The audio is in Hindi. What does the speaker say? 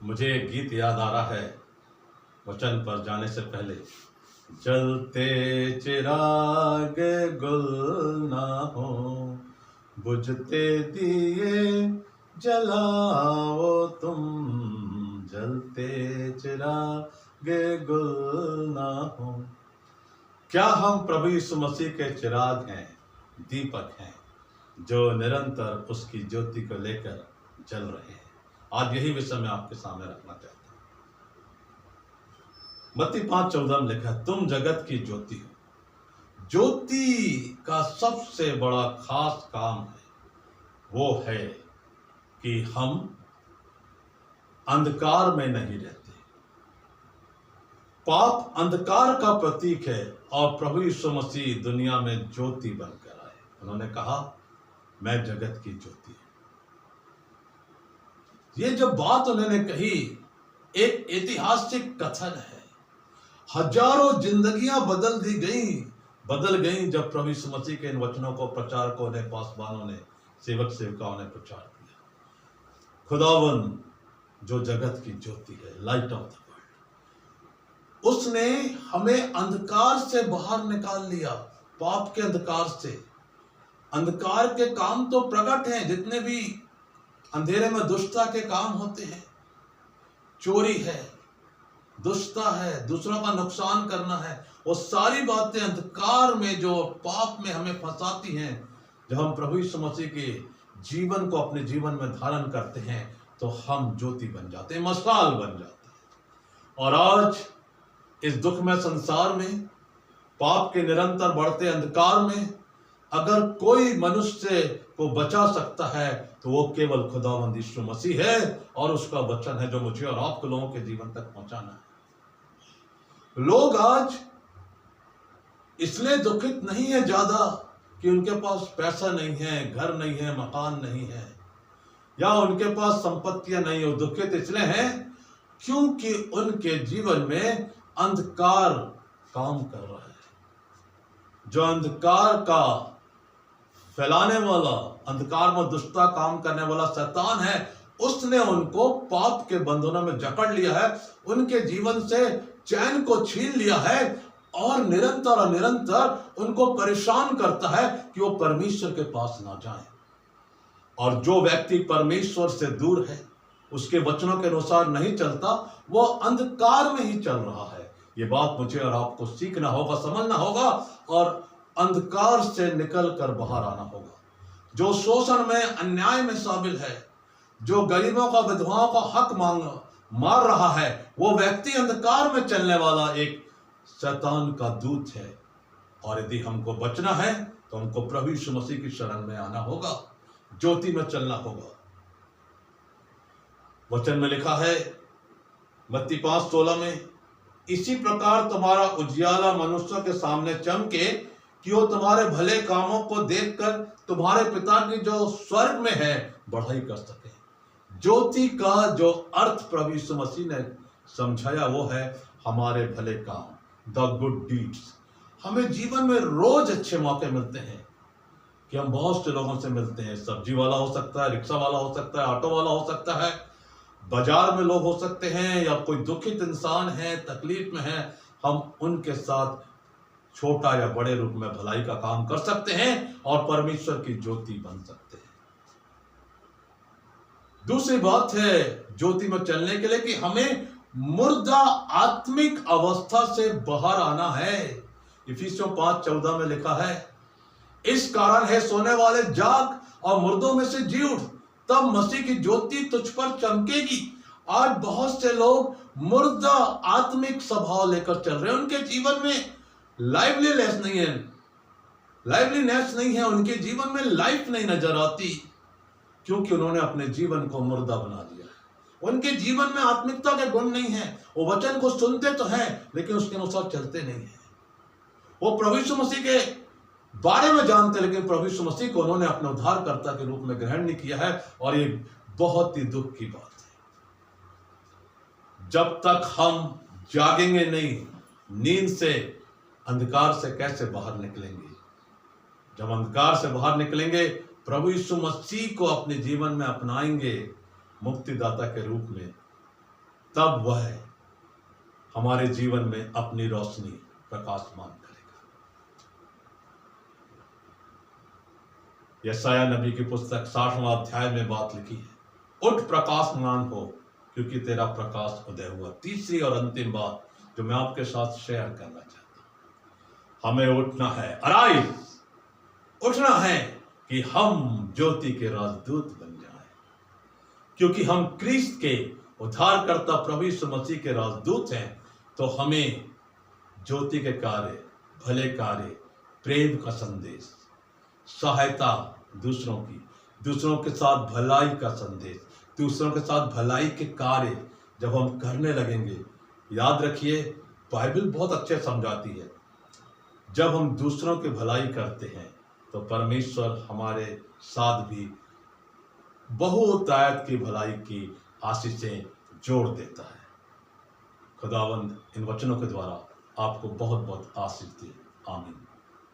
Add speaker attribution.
Speaker 1: मुझे एक गीत याद आ रहा है वचन पर जाने से पहले। जलते चिराग गुल ना हो, बुझते दिए जलाओ तुम। जलते चिराग गुल ना हो। क्या हम प्रभु यीशु मसीह के चिराग हैं, दीपक हैं, जो निरंतर उसकी ज्योति को लेकर जल रहे हैं। आज यही विषय मैं आपके सामने रखना चाहता हूं। मत्ती 5:14 में लिखा है, तुम जगत की ज्योति हो। ज्योति का सबसे बड़ा खास काम है वो है कि हम अंधकार में नहीं रहते। पाप अंधकार का प्रतीक है और प्रभु यीशु मसीह दुनिया में ज्योति बनकर आए। उन्होंने कहा, मैं जगत की ज्योति हूं। ये जो बात उन्होंने कही एक ऐतिहासिक कथन है। हजारों जिंदगियां बदल गई जब प्रभु यीशु मसीह के इन वचनों को प्रचारकों ने, पासवानों ने, सेवक सेविकाओं ने प्रचार किया। खुदावन जो जगत की ज्योति है, लाइट ऑफ द वर्ल्ड, उसने हमें अंधकार से बाहर निकाल लिया, पाप के अंधकार से। अंधकार के काम तो प्रकट हैं, जितने भी अंधेरे में दुष्टता के काम होते हैं, चोरी है, दुष्टता है, दूसरों का नुकसान करना है, वो सारी बातें अंधकार में जो पाप में हमें फंसाती हैं। जब हम प्रभु यीशु मसीह के जीवन को अपने जीवन में धारण करते हैं तो हम ज्योति बन जाते हैं, मशाल बन जाते हैं। और आज इस दुखमय संसार में, पाप के निरंतर बढ़ते अंधकार में, अगर कोई मनुष्य को बचा सकता है तो वो केवल खुदावंद यीशु मसीह है और उसका वचन है जो मुझे और आपको लोगों के जीवन तक पहुंचाना है। लोग आज इसलिए दुखित नहीं है ज्यादा कि उनके पास पैसा नहीं है, घर नहीं है, मकान नहीं है, या उनके पास संपत्तियां नहीं हो। दुखित इसलिए हैं क्योंकि उनके जीवन में अंधकार काम कर रहा है। जो अंधकार का फैलाने वाला, अंधकार में दुष्टता काम करने वाला शैतान है, उसने उनको पाप के बंधनों में जकड़ लिया है, उनके जीवन से चैन को छीन लिया है और निरंतर उनको परेशान करता है कि वो परमेश्वर के पास ना जाएं। और जो व्यक्ति परमेश्वर से दूर है, उसके वचनों के अनुसार नहीं चलता, वो अंधकार में ही चल रहा है। ये बात मुझे और आपको सीखना होगा, समझना होगा और अंधकार से निकल कर बाहर आना होगा। जो शोषण में, अन्याय में शामिल है, जो गरीबों का, विधवाओं का हक मार रहा है, वो व्यक्ति अंधकार में चलने वाला एक शैतान का दूत है। और यदि हमको बचना है तो हमको प्रभु यीशु मसीह की शरण में आना होगा, ज्योति में चलना होगा। वचन में लिखा है मत्ती 5:16 में, इसी प्रकार तुम्हारा उजियाला मनुष्यों के सामने चमके कि वो तुम्हारे भले कामों को देखकर तुम्हारे पिता की जो स्वर्ग में है बढ़ाई कर सके। ज्योति का जो अर्थ प्रभु यीशु मसीह ने समझाया वो है हमारे भले काम, द गुड डीड्स। हमें जीवन में रोज अच्छे मौके मिलते हैं कि हम बहुत से लोगों से मिलते हैं। सब्जी वाला हो सकता है, रिक्शा वाला हो सकता है, ऑटो वाला हो सकता है, बाजार में लोग हो सकते हैं, या कोई दुखित इंसान है, तकलीफ में है, हम उनके साथ छोटा या बड़े रूप में भलाई का काम कर सकते हैं और परमेश्वर की ज्योति बन सकते हैं। दूसरी बात है ज्योति में चलने के लिए कि हमें मुर्दा आत्मिक अवस्था से बाहर आना है। इफिसियों 5:14 में लिखा है, इस कारण है सोने वाले जाग और मुर्दों में से जी उठ, तब मसीह की ज्योति तुझ पर चमकेगी। आज बहुत से लोग मुर्दा आत्मिक स्वभाव लेकर चल रहे हैं, उनके जीवन में लाइवलीनेस नहीं है, उनके जीवन में लाइफ नहीं नजर आती, क्योंकि उन्होंने अपने जीवन को मुर्दा बना दिया है। उनके जीवन में आत्मिकता के गुण नहीं है। वो वचन को सुनते तो हैं लेकिन उसके अनुसार चलते नहीं है। वो प्रभु यीशु मसीह के बारे में जानते लेकिन प्रभु यीशु मसीह को उन्होंने अपने उद्धारकर्ता के रूप में ग्रहण नहीं किया है, और ये बहुत ही दुख की बात है। जब तक हम जागेंगे नहीं, नींद से, अंधकार से कैसे बाहर निकलेंगे? जब अंधकार से बाहर निकलेंगे, प्रभु यीशु मसीह को अपने जीवन में अपनाएंगे मुक्तिदाता के रूप में, तब वह हमारे जीवन में अपनी रोशनी प्रकाशमान करेगा। यशायाह नबी की पुस्तक 60वां अध्याय में बात लिखी है, उठ प्रकाशमान हो क्योंकि तेरा प्रकाश उदय हुआ। तीसरी और अंतिम बात जो मैं आपके साथ शेयर करना चाहता हूं, हमें उठना है, अराइज, उठना है कि हम ज्योति के राजदूत बन जाएं, क्योंकि हम क्रिस्त के उद्धारकर्ता प्रभु यीशु मसीह के राजदूत हैं। तो हमें ज्योति के कार्य, भले कार्य, प्रेम का संदेश, सहायता दूसरों की, दूसरों के साथ भलाई का संदेश, दूसरों के साथ भलाई के कार्य जब हम करने लगेंगे, याद रखिए बाइबल बहुत अच्छे समझाती है, जब हम दूसरों की भलाई करते हैं तो परमेश्वर हमारे साथ भी बहुतायत की भलाई की आशीषें जोड़ देता है। खुदावंद इन वचनों के द्वारा आपको बहुत बहुत आशीष दे। आमीन।